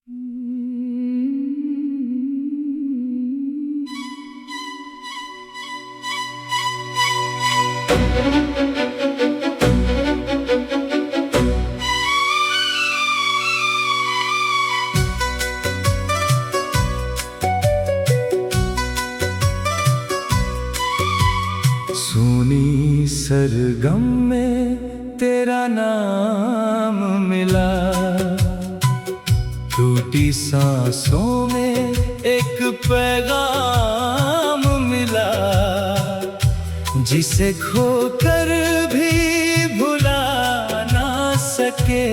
सुनी सरगम में तेरा नाम मिला, टूटी सांसों में एक पैगाम मिला, जिसे खोकर भी भुला ना सके।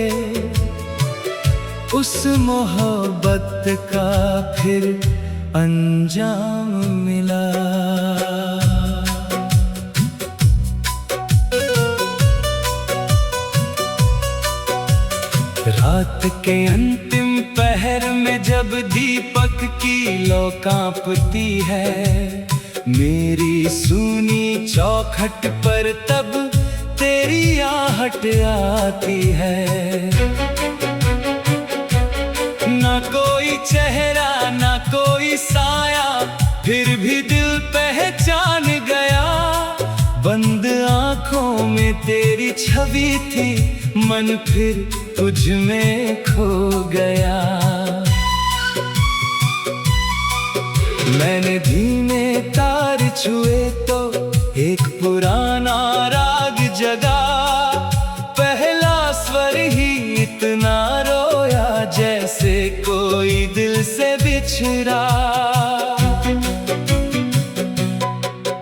उस मोहब्बत का फिर अंजाम मिला। रात के अंतिम पहर में जब दीपक की लौ कांपती है, मेरी सूनी चौखट पर तब तेरी आहट आती है। ना कोई चेहरा ना कोई साया, फिर भी दिल पहचान गया। बंद आंखों में तेरी छवि थी, मन फिर तुझ में खो गया। मैंने धीमे तार छुए तो एक पुराना राग जगा, पहला स्वर ही इतना रोया जैसे कोई दिल से बिछड़ा।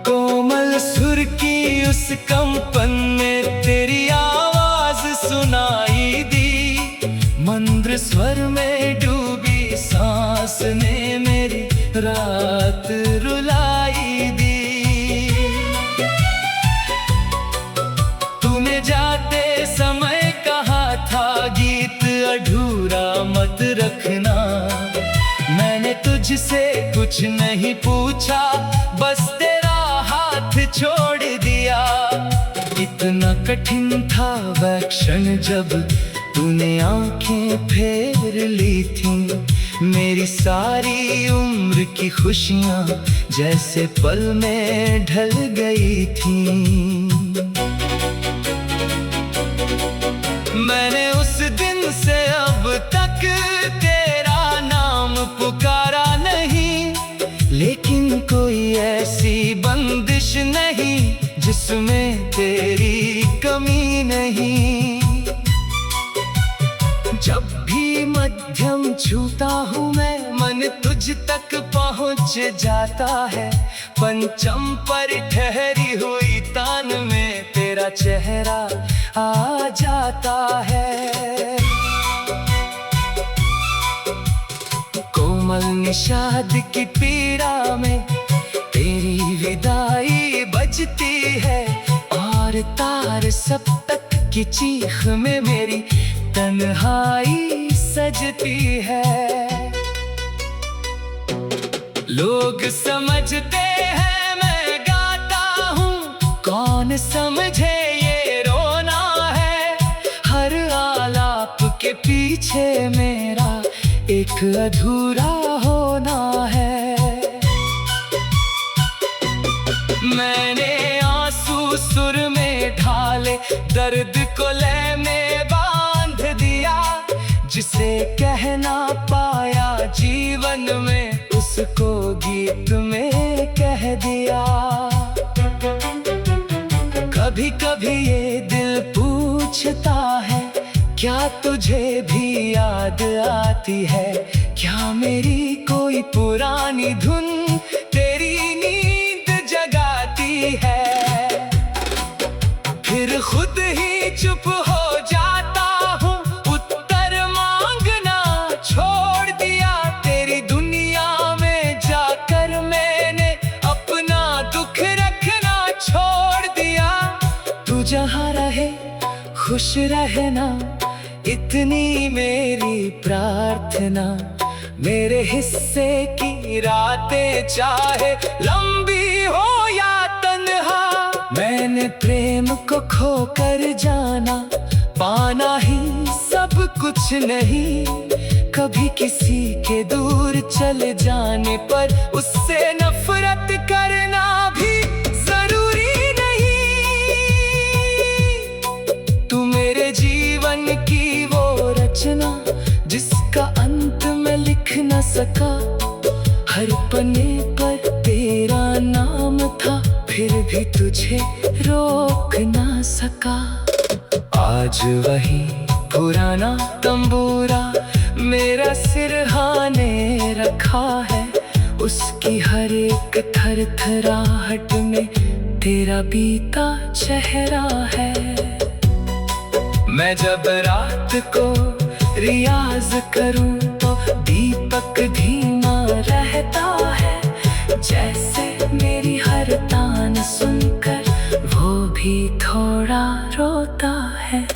कोमल सुर की उस कंपन में तेरी आवाज सुनाई दी, मंद्र स्वर में डूबी सांस ने मेरी रात रुलाई दी। तूने जाते समय कहा था गीत अधूरा मत रखना, मैंने तुझसे कुछ नहीं पूछा, बस तेरा हाथ छोड़ दिया। इतना कठिन था वह क्षण जब तूने आंखें फेर ली थी, मेरी सारी उम्र की खुशियां जैसे पल में ढल गई थी। मैंने उस दिन से अब तक तेरा नाम पुकारा नहीं, लेकिन कोई ऐसी बंदिश नहीं जिसमें तेरी कमी नहीं। जब भी मध्यम छूता हूँ मैं, मन तुझ तक पहुँच जाता है। पंचम पर ठहरी हुई तान में तेरा चेहरा आ जाता है। कोमल निषाद की पीड़ा में तेरी विदाई बजती है, और तार सप्तक की चीख में मेरी तन्हाई सजती है। लोग समझते हैं मैं गाता हूँ, कौन समझे ये रोना है। हर आलाप के पीछे मेरा एक अधूरा होना है। मैंने आंसू सुर में ढाले, दर्द को लय में बांध दिया, जिसे कह ना पाया जीवन में उसको गीत में कह दिया। कभी कभी ये दिल पूछता है, क्या तुझे भी याद आती है? क्या मेरी कोई पुरानी धुन तेरी नींद जगाती है? फिर खुद ही चुप हो जाता हूँ, उत्तर मांगना छोड़ दिया। तेरी दुनिया में जाकर मैंने अपना दुख रखना छोड़ दिया। तू जहाँ रहे खुश रहना, इतनी मेरी प्रार्थना। मेरे हिस्से की रातें चाहे लंबी हो या तन्हा, मैंने प्रेम को खोकर जाना, पाना ही सब कुछ नहीं, कभी किसी के दूर चले जाने पर उससे नफरत करना भी जरूरी नहीं। तू मेरे जीवन की वो रचना जिसका अंत में लिख न सका। हर पन्ने पर तेरा नाम था, फिर भी तुझे रोक ना सका। आज वही पुराना तंबूरा मेरा सिरहाने रखा है। उसकी हर एक थरथराहट में तेरा बीता चेहरा है। मैं जब रात को रियाज करूं तो दीपक धीमा रहता है। जैसे मेरी हर तान सुनकर वो भी थोड़ा रोता है।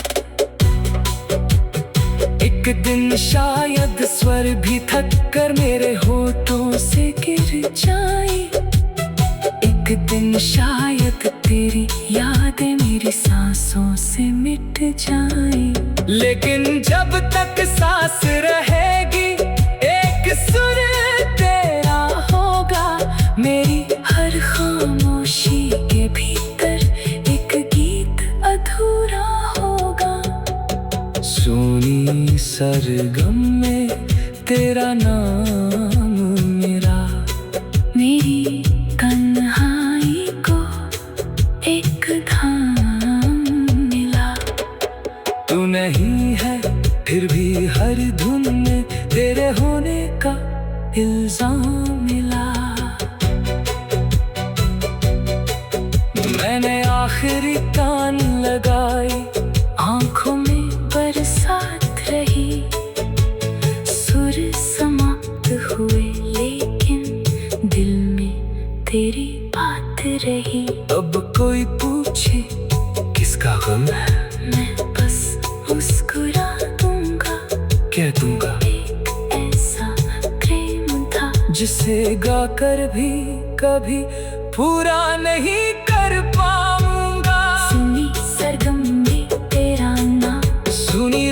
एक दिन शायद स्वर भी थक कर मेरे होठों से गिर जाए। एक दिन शायद तेरी यादें मेरी सांसों से मिट जाए। लेकिन जब तक सांस रहेगी एक सुर तेरा होगा। मेरी हर खामोशी के भीतर एक गीत अधूरा होगा। सोनी सरगम में तेरा नाम मेरा, मेरी तन्हाई को एक धाम मिला। तू नहीं है फिर भी हर धुन में तेरे होने का इल्जाम मिला। मैंने आखिरी कान लगाई, आंखों में बरसात रही। सुर समाप्त हुए लेकिन दिल में तेरी बात रही। अब कोई पूछे किसका गम है, मैं बस मुस्कुरा दूंगा। कह दूंगा एक ऐसा प्रेम था जिसे गाकर भी कभी पूरा नहीं कर पाऊंगा। सुनी सरगम में तेरा नाम, सुनी